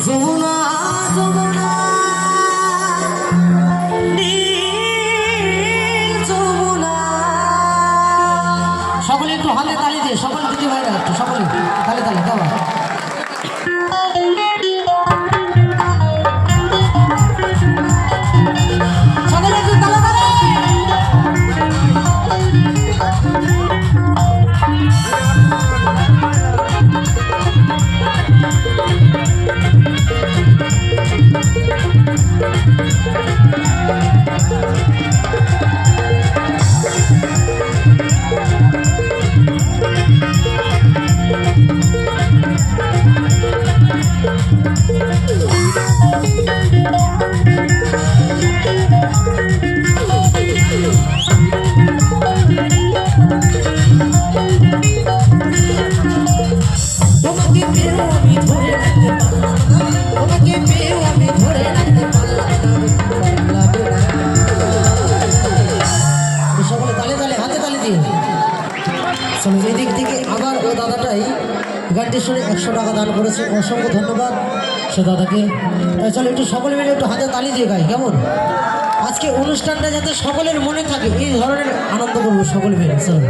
যমুনা যমুনা নীল যমুনা। সকলে একটু হাতে তালি দিয়ে, সকলে দিদি ভাইরা একটু সকলে তালে তালে দাও। সকলে একটু তালে তালে। এদিক থেকে আবার ও দাদাটাই গানটি শুনে 100 টাকা দান করেছে, অসংখ্য ধন্যবাদ সে দাদাকে। চলো একটু সকলে মিলে একটু হাতে তালি দিয়ে গাই, কেমন? আজকে অনুষ্ঠানটা যাতে সকলের মনে থাকে এই ধরনের আনন্দ করবো সকলে মিলে। চলো।